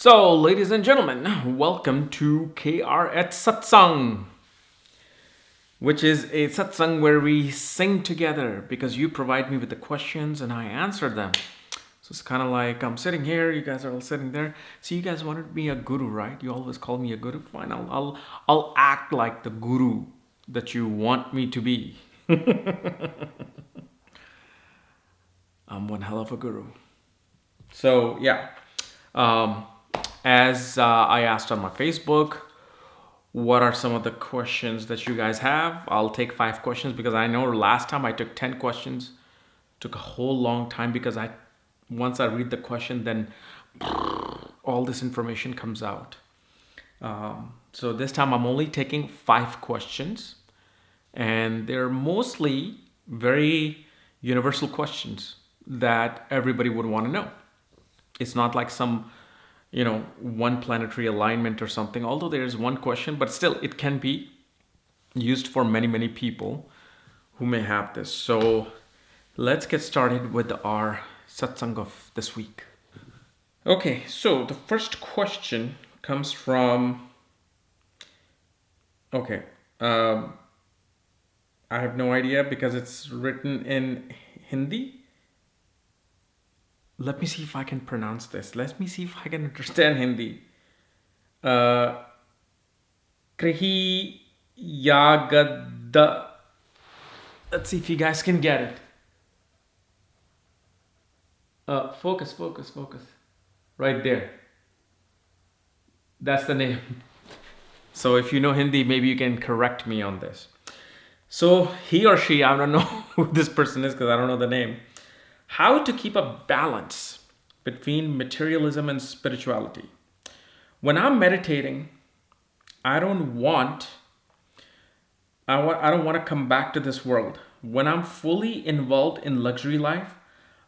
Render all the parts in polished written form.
So, ladies and gentlemen, welcome to KRS Satsang, which is a satsang where we sing together because you provide me with the questions and I answer them. So it's kind of like I'm sitting here, you guys are all sitting there. So you guys wanted me a guru, right? You always call me a guru. Fine, I'll act like the guru that you want me to be. I'm one hell of a guru. So yeah. Um, as I asked on my Facebook, what are some of the questions that you guys have? I'll take 5 questions because I know last time I took 10 questions. Took a whole long time because once I read the question, then all this information comes out. So this time I'm only taking 5 questions, and they're mostly very universal questions that everybody would want to know. It's not like some one planetary alignment or something, although there is one question, but still it can be used for many people who may have this. So let's get started with our satsang of this week. Okay, so the first question comes from I have no idea because it's written in Hindi. Let me see if I can pronounce this. Let me see if I can understand Hindi. Krihi Yagada. Let's see if you guys can get it. Focus. Right there. That's the name. So if you know Hindi, maybe you can correct me on this. So he or she, I don't know who this person is because I don't know the name. How to keep a balance between materialism and spirituality. When I'm meditating, I don't want to come back to this world. When I'm fully involved in luxury life,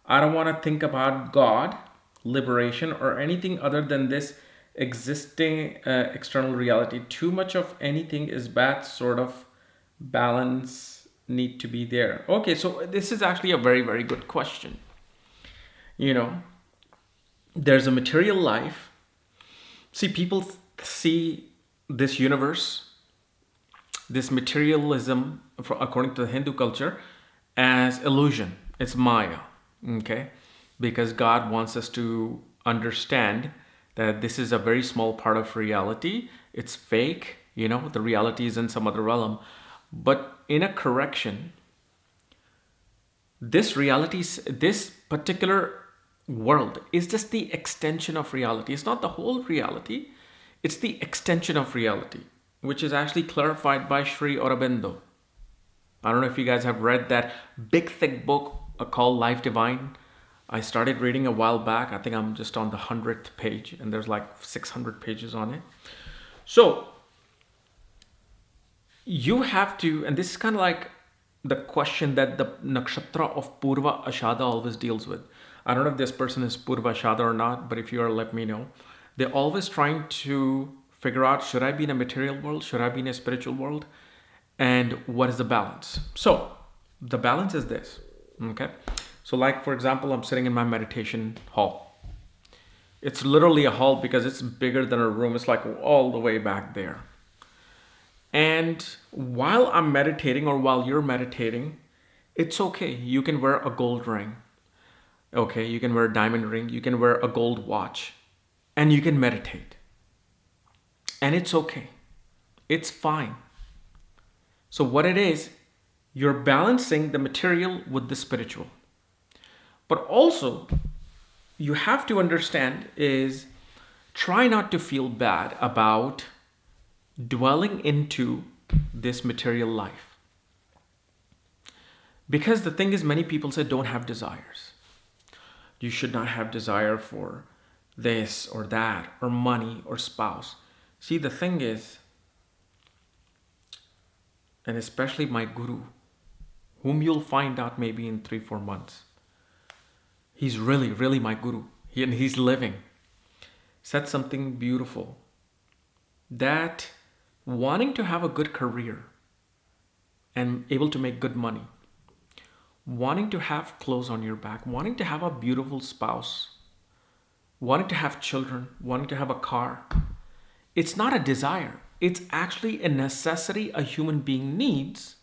I don't want to think about God, liberation, or anything other than this existing external reality. Too much of anything is bad, sort of balance need to be there. Okay, so this is actually a very good question. There's a material life. See, people see this universe, this materialism, according to the Hindu culture, as illusion. It's Maya, okay? Because God wants us to understand that this is a very small part of reality. It's fake, the reality is in some other realm. But in a correction, this particular world is just the extension of reality. It's not the whole reality. It's the extension of reality, which is actually clarified by Sri Aurobindo. I don't know if you guys have read that big thick book called Life Divine. I started reading a while back. I think I'm just on the 100th page, and there's like 600 pages on it. So you have to, and this is kind of like the question that the Nakshatra of Purva Ashada always deals with. I don't know if this person is Purva Ashada or not, but if you are, let me know. They're always trying to figure out, should I be in a material world? Should I be in a spiritual world? And what is the balance? So the balance is this, okay? So like, for example, I'm sitting in my meditation hall. It's literally a hall because it's bigger than a room. It's like all the way back there. And while I'm meditating or while you're meditating, it's okay. You can wear a gold ring. Okay, you can wear a diamond ring. You can wear a gold watch. And you can meditate. And it's okay. It's fine. So what it is, you're balancing the material with the spiritual. But also, you have to understand is try not to feel bad about dwelling into this material life. Because the thing is, many people say don't have desires. You should not have desire for this or that or money or spouse. See, the thing is, and especially my guru, whom you'll find out maybe in 3-4 months. He's really my guru. And he's living. Said something beautiful. That wanting to have a good career and able to make good money, wanting to have clothes on your back, wanting to have a beautiful spouse, wanting to have children, wanting to have a car. It's not a desire. It's actually a necessity a human being needs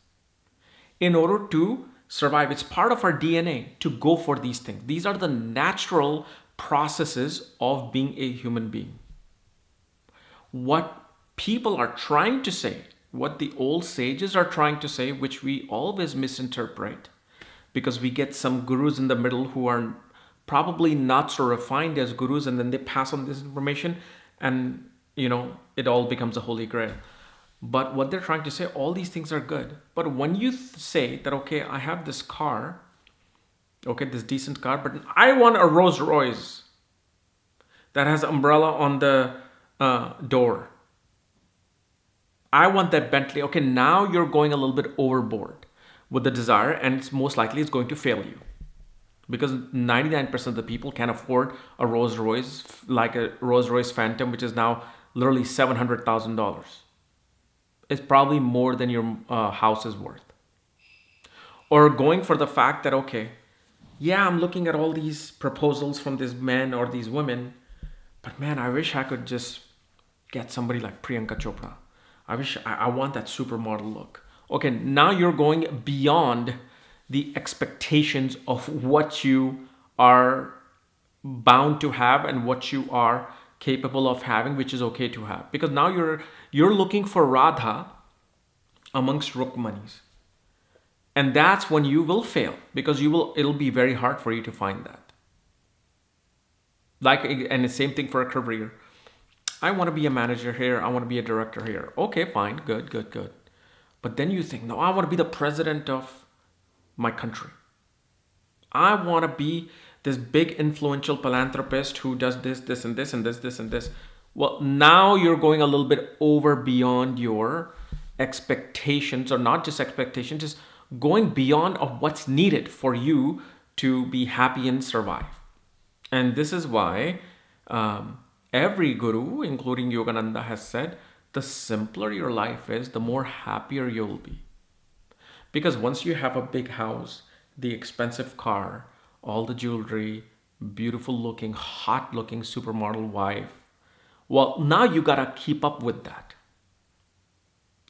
in order to survive. It's part of our DNA to go for these things. These are the natural processes of being a human being. What people are trying to say, what the old sages are trying to say, which we always misinterpret because we get some gurus in the middle who are probably not so refined as gurus, and then they pass on this information, and it all becomes a holy grail. But what they're trying to say, all these things are good. But when you say that, okay, I have this car, okay, this decent car, but I want a Rolls Royce that has umbrella on the door. I want that Bentley. Okay, now you're going a little bit overboard with the desire, and it's most likely it's going to fail you. Because 99% of the people can afford a Rolls Royce, like a Rolls Royce Phantom, which is now literally $700,000. It's probably more than your house is worth. Or going for the fact that, okay, yeah, I'm looking at all these proposals from these men or these women, but man, I wish I could just get somebody like Priyanka Chopra. I want that supermodel look. Okay, now you're going beyond the expectations of what you are bound to have and what you are capable of having, which is okay to have. Because now you're looking for Radha amongst Rukmanis. And that's when you will fail, because it'll be very hard for you to find that. And the same thing for a career. I want to be a manager here. I want to be a director here. Okay, fine. Good. But then you think, no, I want to be the president of my country. I want to be this big influential philanthropist who does this, and this, and this, and this. Well, now you're going a little bit over beyond your expectations, or not just expectations, just going beyond of what's needed for you to be happy and survive. And this is why every guru, including Yogananda, has said, the simpler your life is, the more happier you'll be. Because once you have a big house, the expensive car, all the jewelry, beautiful looking, hot looking supermodel wife, well, now you gotta keep up with that.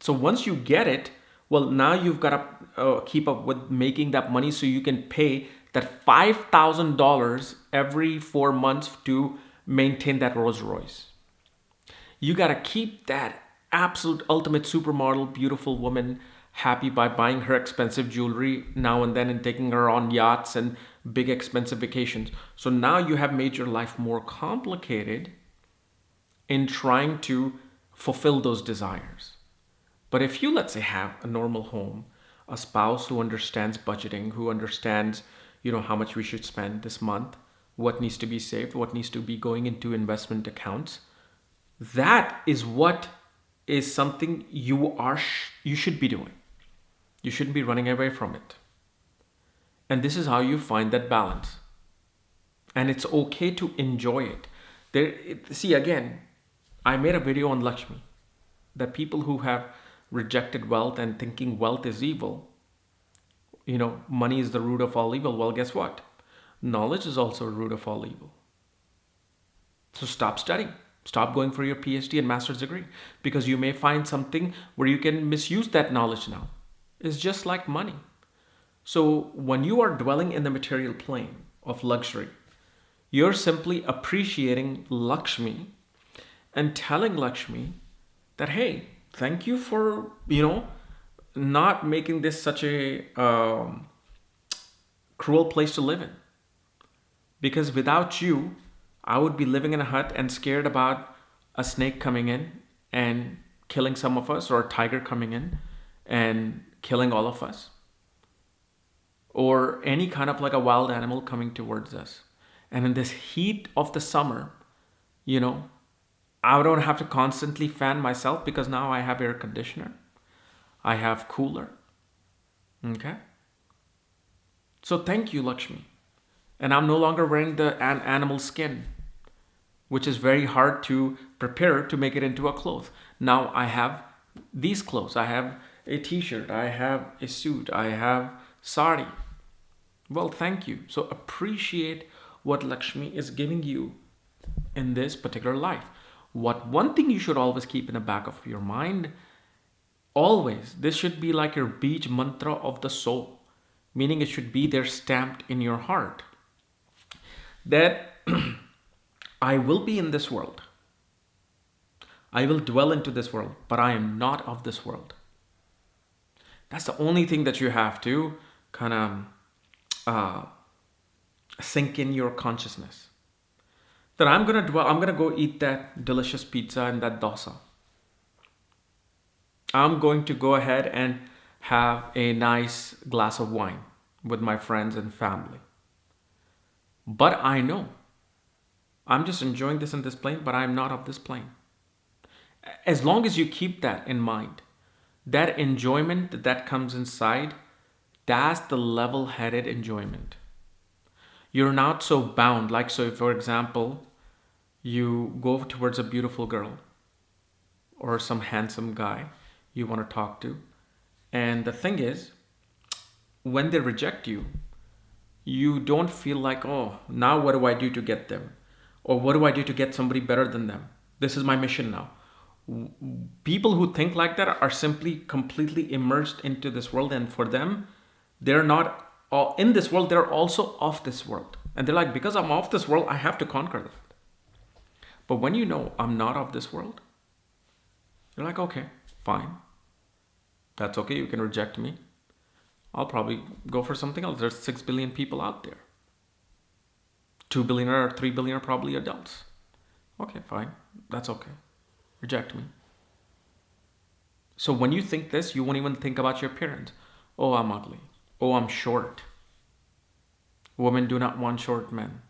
So once you get it, well, now you've got to keep up with making that money so you can pay that $5,000 every 4 months to maintain that Rolls Royce. You got to keep that absolute ultimate supermodel, beautiful woman happy by buying her expensive jewelry now and then and taking her on yachts and big expensive vacations. So now you have made your life more complicated in trying to fulfill those desires. But if you, let's say, have a normal home, a spouse who understands budgeting, who understands, how much we should spend this month, what needs to be saved, what needs to be going into investment accounts, that is what is something you should be doing. You shouldn't be running away from it. And this is how you find that balance. And it's okay to enjoy it. See, again, I made a video on Lakshmi, that people who have rejected wealth and thinking wealth is evil, money is the root of all evil. Well, guess what? Knowledge is also a root of all evil. So stop studying. Stop going for your PhD and master's degree, because you may find something where you can misuse that knowledge now. It's just like money. So when you are dwelling in the material plane of luxury, you're simply appreciating Lakshmi and telling Lakshmi that, hey, thank you for, not making this such a cruel place to live in. Because without you, I would be living in a hut and scared about a snake coming in and killing some of us, or a tiger coming in and killing all of us, or any kind of like a wild animal coming towards us. And in this heat of the summer, I don't have to constantly fan myself, because now I have air conditioner. I have cooler. Okay? So thank you, Lakshmi. And I'm no longer wearing the animal skin, which is very hard to prepare to make it into a cloth. Now I have these clothes. I have a t-shirt. I have a suit. I have sari. Well, thank you. So appreciate what Lakshmi is giving you in this particular life. What one thing you should always keep in the back of your mind, always, this should be like your beach mantra of the soul, meaning it should be there stamped in your heart that I will be in this world. I will dwell into this world, but I am not of this world. That's the only thing that you have to kind of sink in your consciousness. That I'm going to dwell, I'm going to go eat that delicious pizza and that dosa. I'm going to go ahead and have a nice glass of wine with my friends and family. But I know I'm just enjoying this in this plane, but I'm not of this plane. As long as you keep that in mind, that enjoyment that comes inside, that's the level-headed enjoyment. You're not so bound. Like, so if, for example, you go towards a beautiful girl or some handsome guy you want to talk to, and the thing is, when they reject you, you don't feel like, oh, now what do I do to get them? Or what do I do to get somebody better than them? This is my mission now. People who think like that are simply completely immersed into this world, and for them, they're not all in this world, they're also of this world. And they're like, because I'm of this world, I have to conquer that. But when you know I'm not of this world, you're like, okay, fine. That's okay, you can reject me. I'll probably go for something else. There's 6 billion people out there. 2 billion or 3 billion are probably adults. Okay, fine. That's okay. Reject me. So when you think this, you won't even think about your appearance. Oh, I'm ugly. Oh, I'm short. Women do not want short men.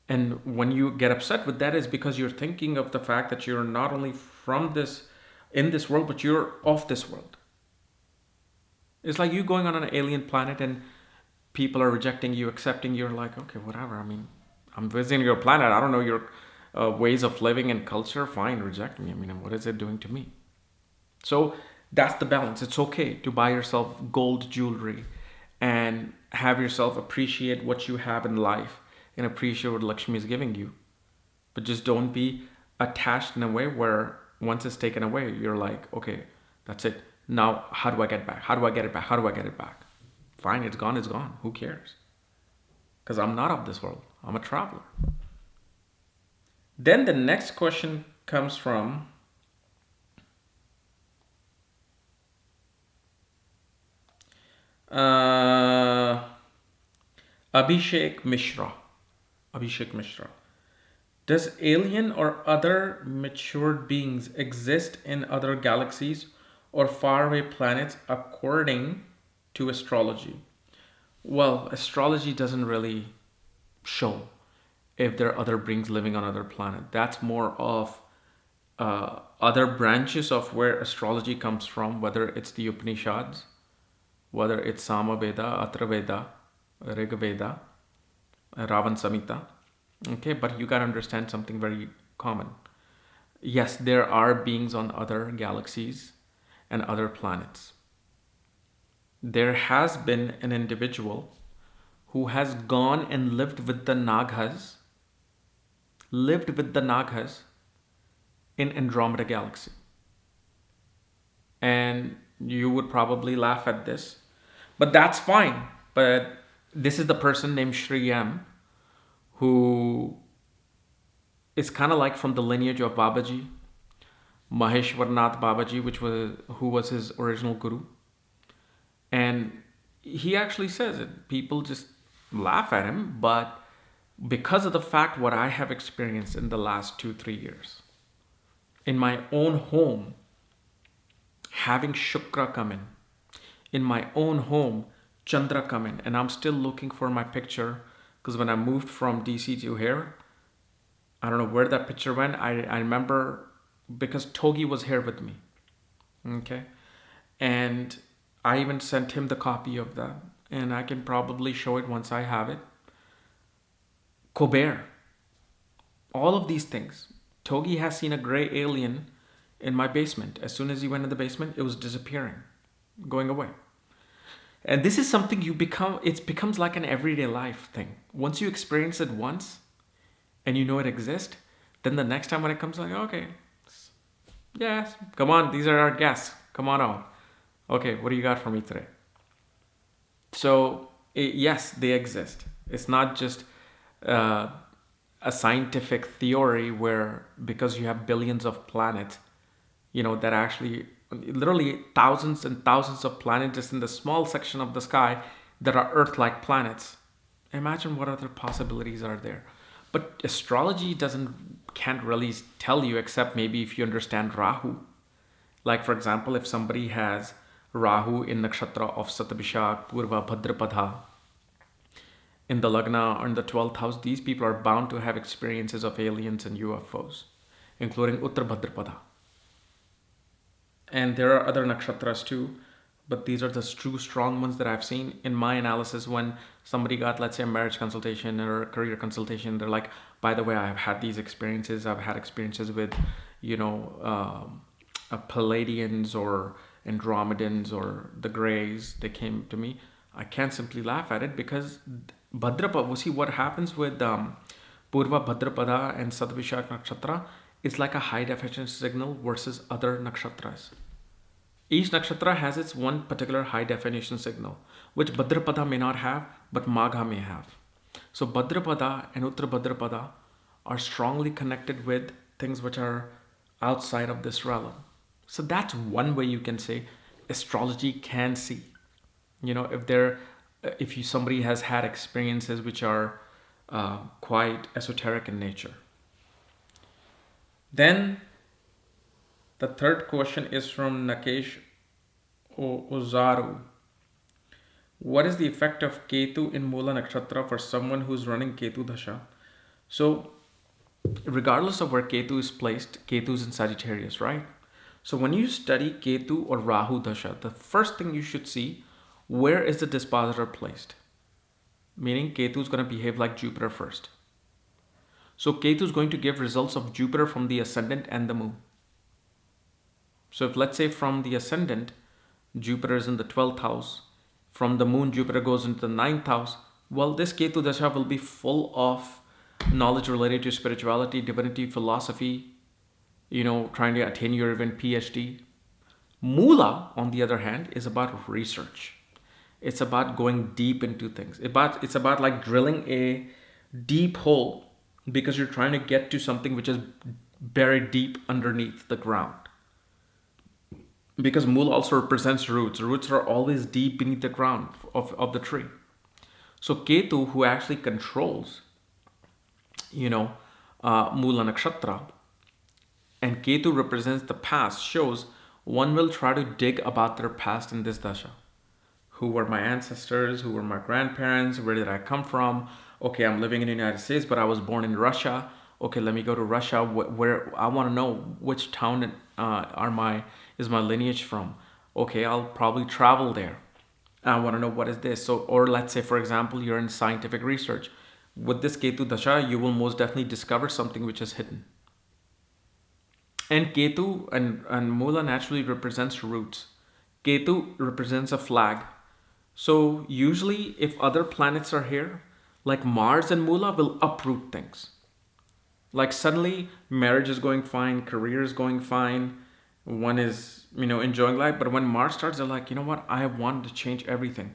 And when you get upset with that is because you're thinking of the fact that you're not only from this, in this world, but you're of this world. It's like you going on an alien planet and people are rejecting you, accepting you. You're like, okay, whatever. I mean, I'm visiting your planet. I don't know your ways of living and culture. Fine, reject me. I mean, what is it doing to me? So that's the balance. It's okay to buy yourself gold jewelry and have yourself appreciate what you have in life and appreciate what Lakshmi is giving you. But just don't be attached in a way where once it's taken away, you're like, okay, that's it. Now, how do I get back? How do I get it back? How do I get it back? Fine, it's gone, it's gone. Who cares? Because I'm not of this world. I'm a traveler. Then the next question comes from Abhishek Mishra. Abhishek Mishra. Does alien or other matured beings exist in other galaxies or faraway planets according to astrology? Well, astrology doesn't really show if there are other beings living on other planets. That's more of other branches of where astrology comes from, whether it's the Upanishads, whether it's Sama Veda, Atra Veda, Rig Veda, Ravan Samhita. Okay, but you gotta understand something very common. Yes, there are beings on other galaxies and other planets. There has been an individual who has gone and lived with the Naghas in Andromeda galaxy. And you would probably laugh at this, but that's fine. But this is the person named Shri M, who is kind of like from the lineage of Babaji, Maheshwarnath Babaji, who was his original guru. And he actually says it. People just laugh at him, but because of the fact what I have experienced in the last 2-3 years, in my own home, having Shukra come in my own home, Chandra come in, and I'm still looking for my picture, because when I moved from DC to here, I don't know where that picture went. I remember because Togi was here with me. Okay. And I even sent him the copy of that, and I can probably show it once I have it. Colbert. All of these things. Togi has seen a gray alien in my basement. As soon as he went in the basement, it was disappearing, going away. And this is something it becomes like an everyday life thing. Once you experience it once and you know it exists, Then the next time when it comes, like, okay, yes, come on, these are our guests. Come on out. Okay, what do you got for me today? So, yes, they exist. It's not just uh, a scientific theory where because you have billions of planets, that actually literally thousands and thousands of planets just in the small section of the sky that are Earth-like planets. Imagine what other possibilities are there. But astrology can't really tell you except maybe if you understand Rahu. Like for example, if somebody has Rahu in Nakshatra of Satabhishak, Purva, Bhadrapada, in the Lagna or in the 12th house, these people are bound to have experiences of aliens and UFOs, including Uttar Bhadrapada. And there are other nakshatras too, but these are the true strong ones that I've seen in my analysis. When somebody got, let's say, a marriage consultation or a career consultation, they're like, by the way, I've had these experiences. I've had experiences with, Palladians or Andromedans or the Greys. They came to me. I can't simply laugh at it because Bhadrapada, see what happens with Purva Bhadrapada and Sadvishak Nakshatra. It's like a high definition signal versus other nakshatras. Each nakshatra has its one particular high definition signal, which Bhadrapada may not have, but Magha may have. So Bhadrapada and Uttar Bhadrapada are strongly connected with things which are outside of this realm. So that's one way you can say astrology can see. If somebody has had experiences which are quite esoteric in nature. Then the third question is from Nakesh Ozaru. What is the effect of Ketu in Mula Nakshatra for someone who's running Ketu Dasha? So, regardless of where Ketu is placed, Ketu is in Sagittarius, right? So, when you study Ketu or Rahu Dasha, the first thing you should see, where is the dispositor placed? Meaning Ketu is going to behave like Jupiter first. So Ketu is going to give results of Jupiter from the ascendant and the moon. So if let's say from the ascendant, Jupiter is in the 12th house, from the moon, Jupiter goes into the 9th house, well, this Ketu Dasha will be full of knowledge related to spirituality, divinity, philosophy, trying to attain your even PhD. Mula, on the other hand, is about research. It's about going deep into things. It's about like drilling a deep hole because you're trying to get to something which is buried deep underneath the ground. Because Mula also represents roots. Roots are always deep beneath the ground of the tree. So Ketu, who actually controls, Mula Nakshatra, and Ketu represents the past, shows one will try to dig about their past in this dasha. Who were my ancestors? Who were my grandparents? Where did I come from? Okay, I'm living in the United States, but I was born in Russia. Okay, let me go to Russia. Where I want to know which town is my lineage from. Okay, I'll probably travel there. I want to know what is this. So, or let's say, for example, you're in scientific research. With this Ketu Dasha, you will most definitely discover something which is hidden. And Ketu and Mula naturally represents roots. Ketu represents a flag. So usually if other planets are here, like Mars and Mula will uproot things. Like suddenly marriage is going fine, career is going fine, one is, enjoying life. But when Mars starts, they're like, you know what? I want to change everything.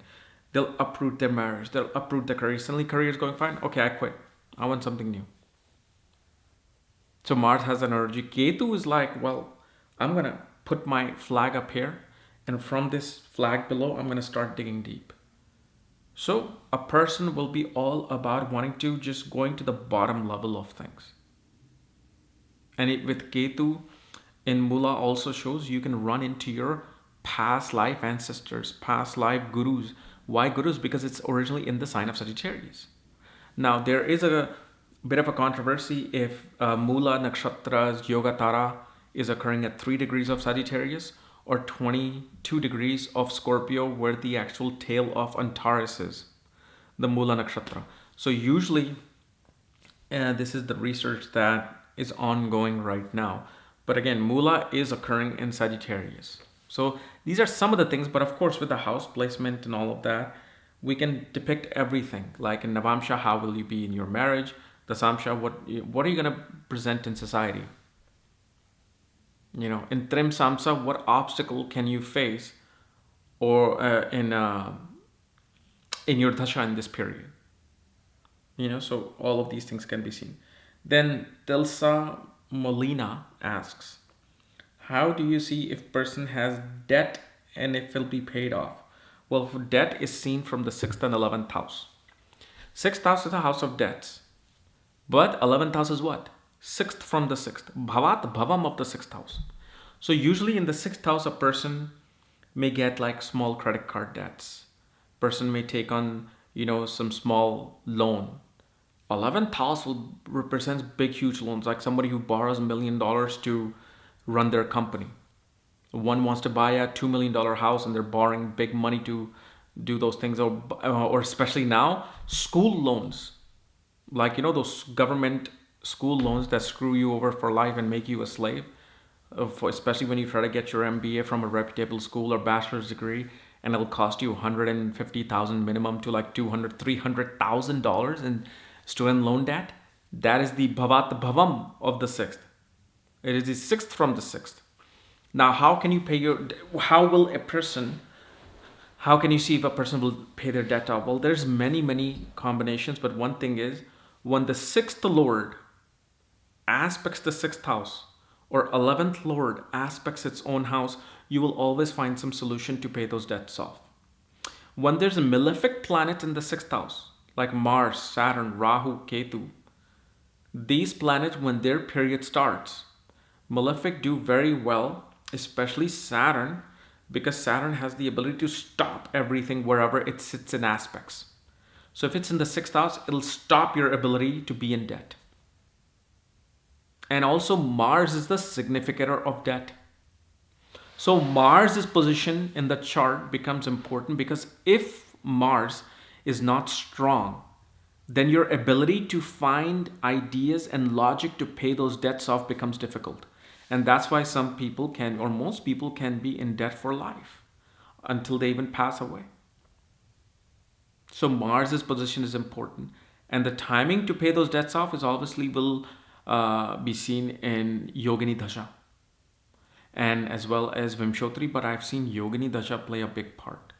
They'll uproot their marriage. They'll uproot their career. Suddenly career is going fine. Okay, I quit. I want something new. So Mars has an energy. Ketu is like, well, I'm going to put my flag up here. And from this flag below, I'm going to start digging deep. So a person will be all about wanting to just going to the bottom level of things. And with Ketu in Mula also shows you can run into your past life ancestors, past life gurus. Why gurus? Because it's originally in the sign of Sagittarius. Now there is a bit of a controversy if Mula Nakshatra's Yoga Tara is occurring at 3 degrees of Sagittarius or 22 degrees of Scorpio, where the actual tail of Antares is, the Mula Nakshatra. So usually, this is the research that is ongoing right now. But again, Mula is occurring in Sagittarius. So these are some of the things, but of course with the house placement and all of that, we can depict everything. Like in Navamsha, how will you be in your marriage? The Samsha, what are you going to present in society? In Trim Samsa, what obstacle can you face, or in your Dasha in this period? So all of these things can be seen. Then Tilsa Molina asks, how do you see if person has debt and if it'll be paid off? Well, debt is seen from the 6th and 11th house. 6th house is the house of debts. But 11th house is what? 6th from the 6th. Bhavat, bhavam of the 6th house. So usually in the 6th house, a person may get like small credit card debts. Person may take on, some small loan. 11th house will represents big, huge loans, like somebody who borrows $1 million to run their company. One wants to buy a $2 million house and they're borrowing big money to do those things, or especially now, school loans, like those government school loans that screw you over for life and make you a slave. Especially when you try to get your MBA from a reputable school or bachelor's degree, and it'll cost you $150,000 minimum to like $200,000-$300,000 in student loan debt. That is the bhavat bhavam of the 6th. It is the 6th from the 6th. Now, how can you pay how can you see if a person will pay their debt off? Well, there's many combinations, but one thing is, when the 6th Lord aspects the 6th house, or 11th Lord aspects its own house, you will always find some solution to pay those debts off. When there's a malefic planet in the 6th house, like Mars, Saturn, Rahu, Ketu, these planets, when their period starts, malefic do very well, especially Saturn, because Saturn has the ability to stop everything wherever it sits in aspects. So if it's in the 6th house, it'll stop your ability to be in debt. And also Mars is the significator of debt. So Mars' position in the chart becomes important, because if Mars is not strong, then your ability to find ideas and logic to pay those debts off becomes difficult. And that's why some people can, or most people can, be in debt for life until they even pass away. So Mars' position is important. And the timing to pay those debts off is obviously will be seen in Yogini Dasha and as well as Vimshotri, but I've seen Yogini Dasha play a big part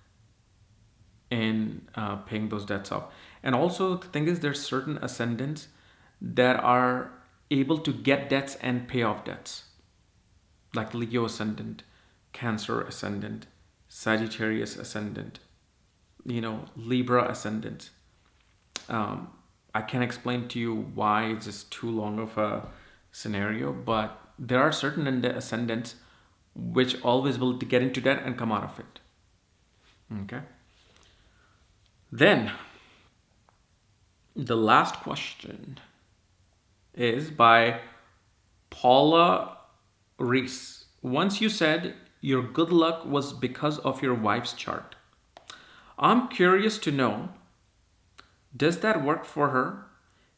in paying those debts off. And also the thing is, there's certain ascendants that are able to get debts and pay off debts, like Leo ascendant, Cancer ascendant, Sagittarius ascendant, Libra ascendant. I can't explain to you why, it's just too long of a scenario, but there are certain ascendants which always will get into debt and come out of it. Okay. Then the last question is by Paula Reese. Once you said your good luck was because of your wife's chart. I'm curious to know, does that work for her?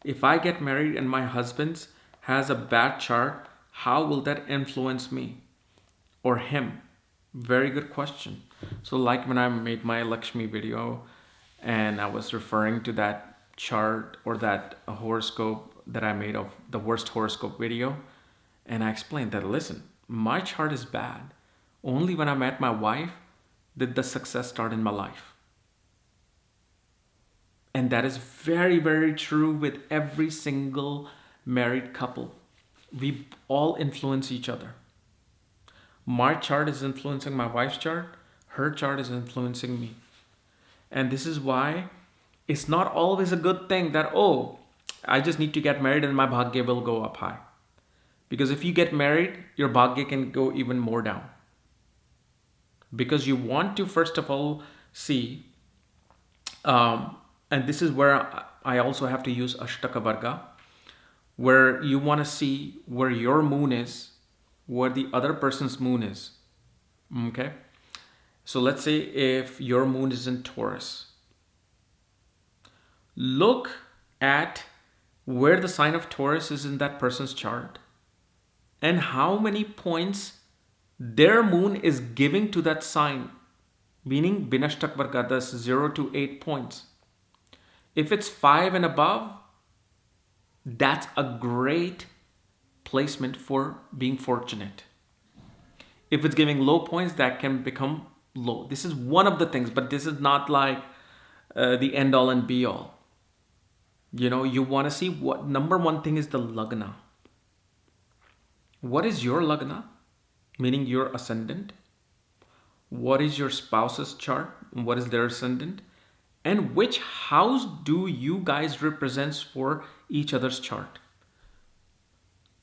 If I get married and my husband has a bad chart, how will that influence me or him? Very good question. So like when I made my Lakshmi video and I was referring to that chart or that horoscope that I made of the worst horoscope video, and I explained that, listen, my chart is bad. Only when I met my wife did the success start in my life. And that is very, very true with every single married couple. We all influence each other. My chart is influencing my wife's chart. Her chart is influencing me. And this is why it's not always a good thing that, oh, I just need to get married and my bhagya will go up high. Because if you get married, your bhagya can go even more down. Because you want to, first of all, see, and this is where I also have to use Ashtaka Varga, where you want to see where your moon is, where the other person's moon is. Okay? So let's say if your moon is in Taurus, look at where the sign of Taurus is in that person's chart and how many points their moon is giving to that sign, meaning Binashtak Varga, that's 0 to 8 points. If it's 5 and above, That's a great placement for being fortunate. If it's giving low points, that can become low. This is one of the things, but this is not like the end all and be all. You want to see what number one thing is the lagna. What is your lagna? Meaning your ascendant. What is your spouse's chart? What is their ascendant? And which house do you guys represent for each other's chart?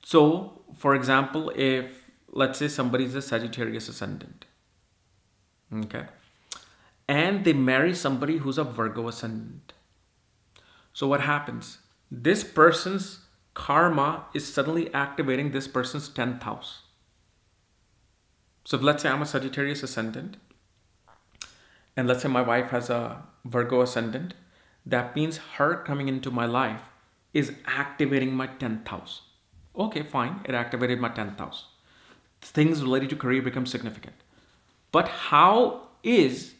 So, for example, if let's say somebody is a Sagittarius ascendant, okay, and they marry somebody who's a Virgo ascendant. So what happens? This person's karma is suddenly activating this person's 10th house. So if, let's say I'm a Sagittarius ascendant, and let's say my wife has a Virgo ascendant, that means her coming into my life is activating my 10th house. Okay, fine, it activated my 10th house. Things related to career become significant. But how is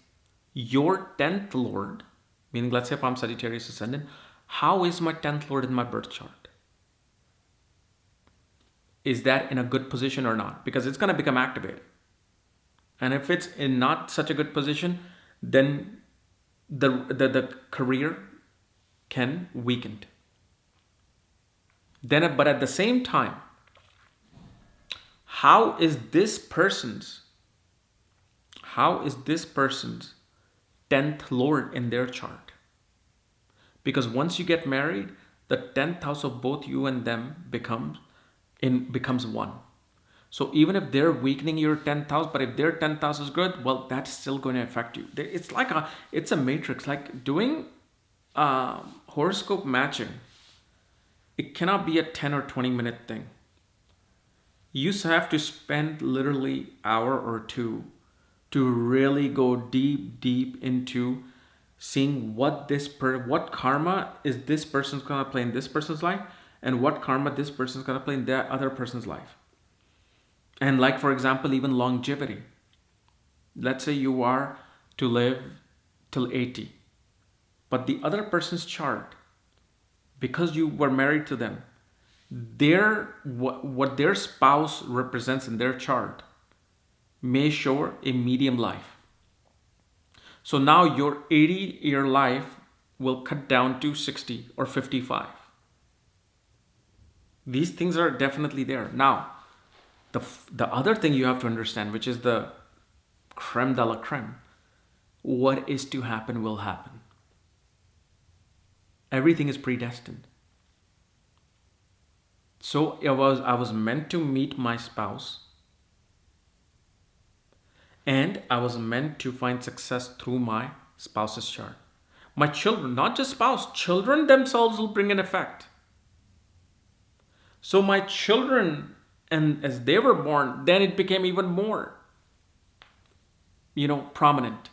your 10th lord, meaning let's say if I'm Sagittarius ascendant, how is my 10th lord in my birth chart? Is that in a good position or not? Because it's going to become activated. And if it's in not such a good position, then the career can weaken. But at the same time, how is this person's 10th lord in their chart? Because once you get married, the 10th house of both you and them becomes one. So even if they're weakening your 10th house, but if their 10th house is good, well, that's still going to affect you. It's a matrix. Like doing horoscope matching, it cannot be a 10 or 20 minute thing. You have to spend literally hour or two to really go deep into seeing what karma is this person's going to play in this person's life, and what karma this person's going to play in that other person's life. And like, for example, even longevity. Let's say you are to live till 80, but the other person's chart, because you were married to them, what their spouse represents in their chart may show a medium life. So now your 80-year life will cut down to 60 or 55. These things are definitely there. Now, the other thing you have to understand, which is the creme de la creme, what is to happen will happen. Everything is predestined. So I was meant to meet my spouse, and I was meant to find success through my spouse's chart. My children, not just spouse, children themselves will bring an effect. So my children, and as they were born, then it became even more, prominent.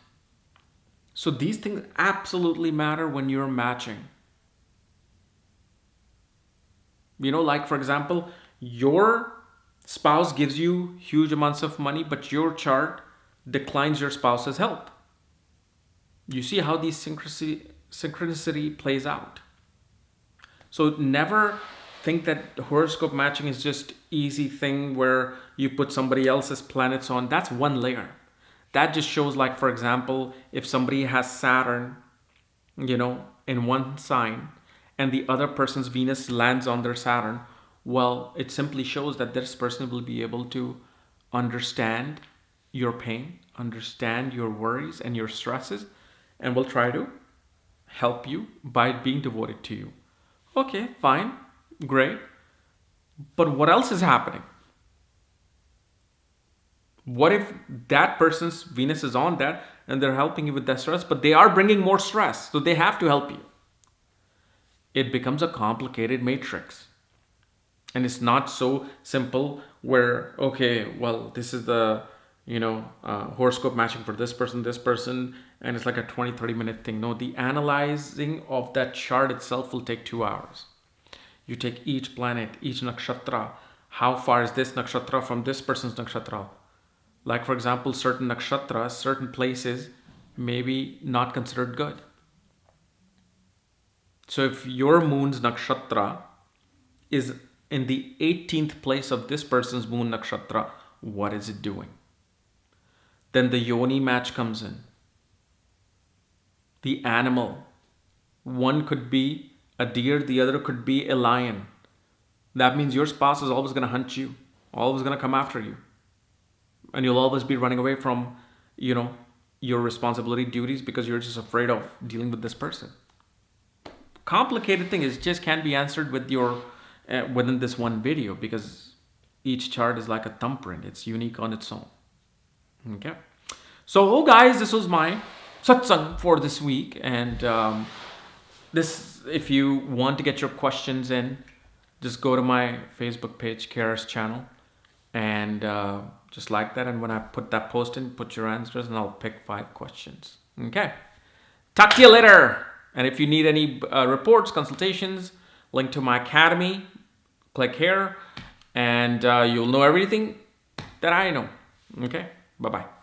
So these things absolutely matter when you're matching. Like, for example, your spouse gives you huge amounts of money, but your chart declines your spouse's health. You see how these synchronicity plays out. So never think that horoscope matching is just easy thing where you put somebody else's planets on. That's one layer. That just shows, like, for example, if somebody has Saturn, in one sign, and the other person's Venus lands on their Saturn, well, it simply shows that this person will be able to understand your pain, understand your worries and your stresses, and will try to help you by being devoted to you. Okay, fine, great. But what else is happening? What if that person's Venus is on that and they're helping you with that stress, but they are bringing more stress, so they have to help you? It becomes a complicated matrix. And it's not so simple where, okay, well, this is the, horoscope matching for this person, and it's like a 20-30 minute thing. No, the analyzing of that chart itself will take 2 hours. You take each planet, each nakshatra. How far is this nakshatra from this person's nakshatra? Like, for example, certain nakshatras, certain places may be not considered good. So if your moon's nakshatra is in the 18th place of this person's moon nakshatra, what is it doing? Then the yoni match comes in. The animal. One could be a deer, the other could be a lion. That means your spouse is always going to hunt you, always going to come after you. And you'll always be running away from, your responsibility duties because you're just afraid of dealing with this person. Complicated thing is just can't be answered with within this one video because each chart is like a thumbprint. It's unique on its own. Okay. So, guys, this was my satsang for this week. And if you want to get your questions in, just go to my Facebook page, KRSchannel, and just like that. And when I put that post in, put your answers, and I'll pick 5 questions. Okay. Talk to you later. And if you need any reports, consultations, link to my academy, click here, and you'll know everything that I know. Okay. Bye-bye.